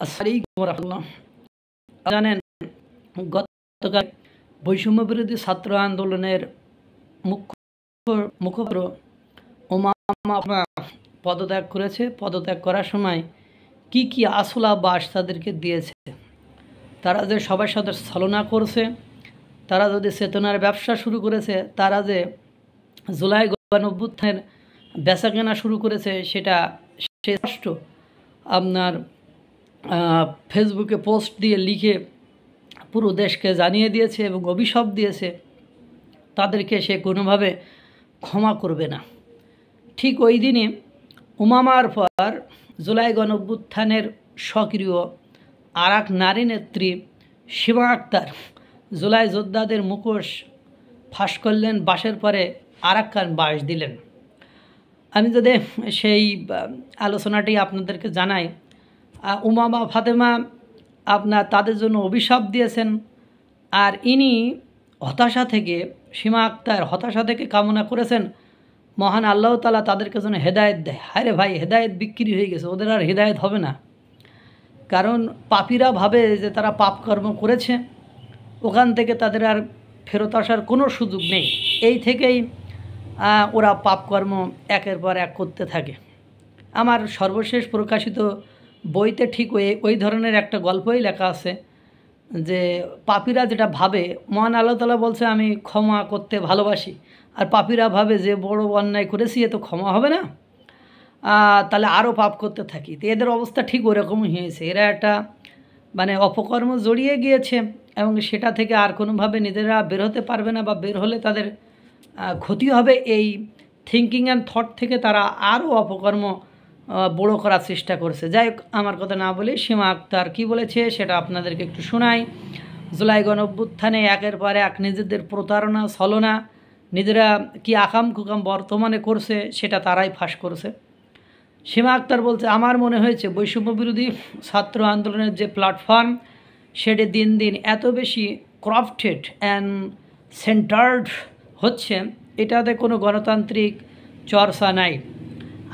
আসসালামু রাহমাতুল্লাহ। জানেন, গতকাল বৈষম্য বিরোধী ছাত্র আন্দোলনের মুখপাত্র উমামা পদত্যাগ করেছে। পদত্যাগ করার সময় কি কি আসল আবাস তাদেরকে দিয়েছে, তারা যে সবার সাথে ছলনা করছে, তারা যদি চেতনার ব্যবসা শুরু করেছে, তারা যে জুলাই গণঅভ্যুত্থানের বেচাকেনা শুরু করেছে, সেটা স্পষ্ট আপনার ফেসবুকে পোস্ট দিয়ে লিখে পুরো দেশকে জানিয়ে দিয়েছে এবং অভিশাপ দিয়েছে তাদেরকে সে কোনোভাবে ক্ষমা করবে না। ঠিক ওই দিনই উমামার পর জুলাই গণঅভ্যুত্থানের সক্রিয় আর এক নারী নেত্রী সীমা আক্তার জুলাই যোদ্ধাদের মুখোশ ফাঁস করলেন, বাঁশের পরে আর এক কান বাঁশ দিলেন। আমি যদি সেই আলোচনাটি আপনাদেরকে জানাই, উমামা ফাতেমা আপনার তাদের জন্য অভিশাপ দিয়েছেন, আর ইনি হতাশা থেকে, সীমা আক্তার হতাশা থেকে কামনা করেছেন মহান আল্লাহ তাআলা তাদেরকে যেন হেদায়েত দেয়। হায়রে ভাই, হেদায়েত বিক্রি হয়ে গেছে, ওদের আর হেদায়েত হবে না। কারণ পাপীরা ভাবে যে তারা পাপকর্ম করেছে, ওখান থেকে তাদের আর ফেরত আসার কোনো সুযোগ নেই। এই থেকেই ওরা পাপকর্ম একের পর এক করতে থাকে। আমার সর্বশেষ প্রকাশিত বইতে ঠিক ওই ধরনের একটা গল্পই লেখা আছে যে পাপীরা যেটা ভাবে, মহান আল্লাহ তাআলা বলছে আমি ক্ষমা করতে ভালোবাসি, আর পাপীরা ভাবে যে বড় অন্যায় করেছি, এ তো ক্ষমা হবে না, তাহলে আরও পাপ করতে থাকি। তো এদের অবস্থা ঠিক ওরকমই হয়েছে। এরা একটা অপকর্ম জড়িয়ে গিয়েছে এবং সেটা থেকে আর কোনোভাবে নিজেরা বের হতে পারবে না, বা বের হলে তাদের ক্ষতি হবে। এই থিঙ্কিং অ্যান্ড থট থেকে তারা আরও অপকর্ম বড়ো করার চেষ্টা করছে। যাই হোক, আমার কথা না বলে সীমা আক্তার কী বলেছে সেটা আপনাদেরকে একটু শোনাই। জুলাই গণঅভ্যুত্থানে একের পর এক নিজেদের প্রতারণা, ছলনা, নিজেরা কি আকাম কুকাম বর্তমানে করছে সেটা তারাই ফাঁস করছে। সীমা আক্তার বলছে, আমার মনে হয়েছে বৈষম্য বিরোধী ছাত্র আন্দোলনের যে প্ল্যাটফর্ম, সেটি দিন দিন এত বেশি ক্রাফটেড অ্যান্ড সেন্টার্ড হচ্ছে, এটাতে কোনো গণতান্ত্রিক চর্চা নাই।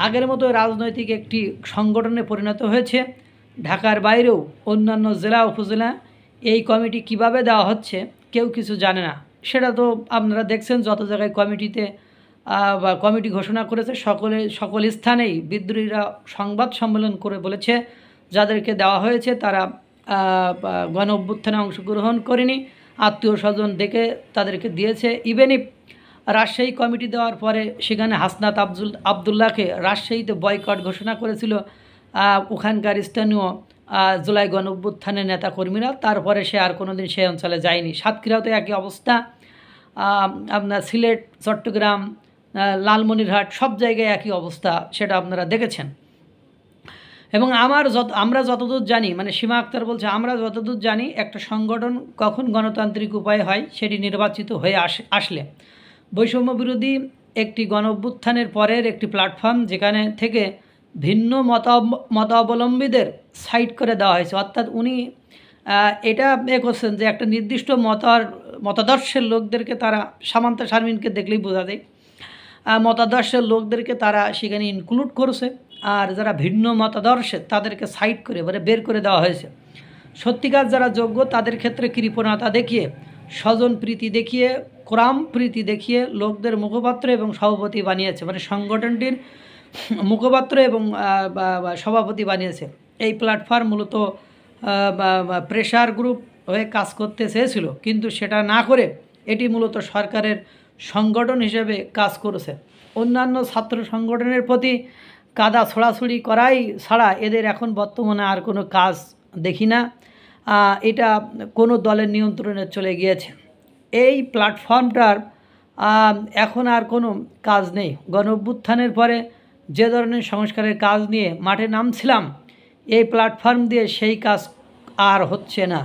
আগের মতো রাজনৈতিক একটি সংগঠনে পরিণত হয়েছে। ঢাকার বাইরেও অন্যান্য জেলা উপজেলা এই কমিটি কিভাবে দেওয়া হচ্ছে কেউ কিছু জানে না। সেটা তো আপনারা দেখছেন, যত জায়গায় বা কমিটি ঘোষণা করেছে সকল স্থানেই বিদ্রোহীরা সংবাদ সম্মেলন করে বলেছে যাদেরকে দেওয়া হয়েছে তারা গণ অভ্যুত্থানে অংশগ্রহণ করেনি, আত্মীয় স্বজন ডেকে তাদেরকে দিয়েছে। ইভেন ইফ রাজশাহী কমিটি দেওয়ার পরে সেখানে হাসনাত আবদুল্লাহকে রাজশাহীতে বয়কট ঘোষণা করেছিল ওখানকার স্থানীয় জুলাই গণ অভ্যুত্থানের নেতাকর্মীরা। তারপরে সে আর কোনো দিন সেই অঞ্চলে যায়নি। সাতক্ষীরাতে একই অবস্থা, আপনার সিলেট, চট্টগ্রাম, লালমনিরহাট সব জায়গায় একই অবস্থা, সেটা আপনারা দেখেছেন। এবং আমরা যতদূর জানি, সীমা আক্তার বলছে, আমরা যতদূর জানি একটা সংগঠন কখন গণতান্ত্রিক উপায় হয় সেটি নির্বাচিত হয়ে আসলে। বৈষম্য বিরোধী একটি গণ অভ্যুত্থানের পরের একটি প্ল্যাটফর্ম, যেখানে থেকে ভিন্ন মতাবলম্বীদের সাইড করে দেওয়া হয়েছে। অর্থাৎ উনি এটা করছেন যে একটা নির্দিষ্ট মতাদর্শের লোকদেরকে তারা, সামান্তা শারমিনকে দেখলেই বোঝা যায়, মতাদর্শের লোকদেরকে তারা সেখানে ইনক্লুড করছে, আর যারা ভিন্ন মতাদর্শের তাদেরকে সাইড করে বের করে দেওয়া হয়েছে। সত্যিকার যারা যোগ্য তাদের ক্ষেত্রে কৃপণতা দেখিয়ে, স্বজন প্রীতি দেখিয়ে, কোরআন প্রীতি দেখিয়ে লোকদের মুখপাত্র এবং সভাপতি বানিয়েছে, সংগঠনটির মুখপাত্র এবং সভাপতি বানিয়েছে। এই প্ল্যাটফর্ম মূলত প্রেশার গ্রুপ হয়ে কাজ করতে চেয়েছিল, কিন্তু সেটা না করে এটি মূলত সরকারের সংগঠন হিসেবে কাজ করেছে। অন্যান্য ছাত্র সংগঠনের প্রতি কাদা ছোড়াছুড়ি করাই ছাড়া এদের এখন বর্তমানে আর কোনো কাজ দেখি না। এটা কোনো দলের নিয়ন্ত্রণে চলে গিয়েছে। এই প্ল্যাটফর্মটার এখন আর কোনো কাজ নেই। গণ অভ্যুত্থানের পরে যে ধরনের সংস্কারের কাজ নিয়ে মাঠে নামছিলাম, এই প্ল্যাটফর্ম দিয়ে সেই কাজ আর হচ্ছে না।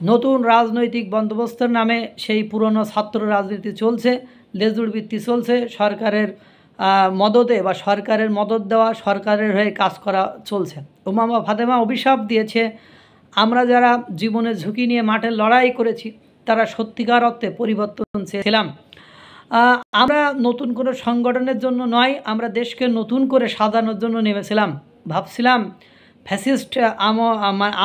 নতুন রাজনৈতিক বন্দোবস্তের নামে সেই পুরনো ছাত্র রাজনীতি চলছে, লেজুড় বৃত্তি চলছে, সরকারের মদতে বা সরকারের মদত দেওয়া, সরকারের হয়ে কাজ করা চলছে। উমামা ফাতেমা অভিশাপ দিয়েছে, আমরা যারা জীবনে ঝুঁকি নিয়ে মাঠে লড়াই করেছি তারা সত্যিকার অর্থে পরিবর্তন চেয়েছিলাম। আমরা নতুন কোনো সংগঠনের জন্য নয়, আমরা দেশকে নতুন করে সাজানোর জন্য নেমেছিলাম। ভাবছিলাম ফ্যাসিস্ট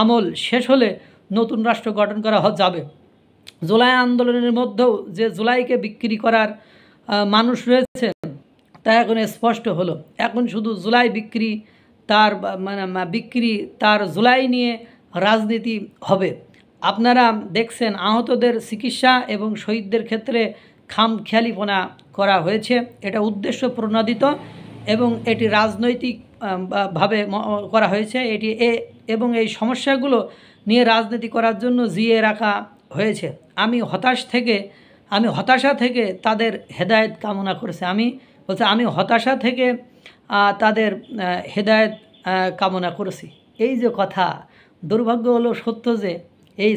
আমল শেষ হলে নতুন রাষ্ট্র গঠন করা যাবে। জুলাই আন্দোলনের মধ্যেও যে জুলাইকে বিক্রি করার মানুষ রয়েছে তা এখন স্পষ্ট হলো। এখন শুধু জুলাই বিক্রি, তার বিক্রি, তার জুলাই নিয়ে রাজনীতি হবে। আপনারা দেখছেন আহতদের চিকিৎসা এবং শহীদদের ক্ষেত্রে খামখেয়ালিপনা করা হয়েছে। এটা উদ্দেশ্য প্রণোদিত এবং এটি রাজনৈতিক ভাবে করা হয়েছে। এবং এই সমস্যাগুলো নিয়ে রাজনীতি করার জন্য জিয়ে রাখা হয়েছে। আমি হতাশা থেকে তাদের হেদায়েত কামনা করেছি। আমি হতাশা থেকে তাদের হেদায়েত কামনা করেছি। এই যে কথা, দুর্ভাগ্য হলো সত্য যে এই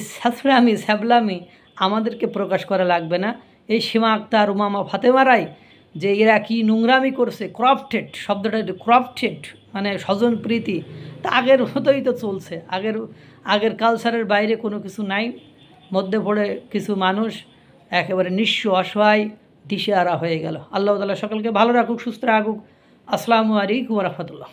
ছ্যাবলামি আমাদেরকে প্রকাশ করা লাগবে না। এই সীমা আক্তার, উমামা ফাতেমারাই যে এরা কি নোংরামি করছে, ক্রাফটেড শব্দটা, ক্রাফটেড মানে স্বজন প্রীতি, তা আগের মতোই তো চলছে। আগের কালচারের বাইরে কোনো কিছু নাই। মধ্যে পড়ে কিছু মানুষ একেবারে নিঃস্ব, অসহায়, দিশেহারা হয়ে গেল। আল্লাহ তাআলা সকলকে ভালো রাখুক, সুস্থ রাখুক। আসসালামু আলাইকুম ওয়া রাহমাতুল্লাহ।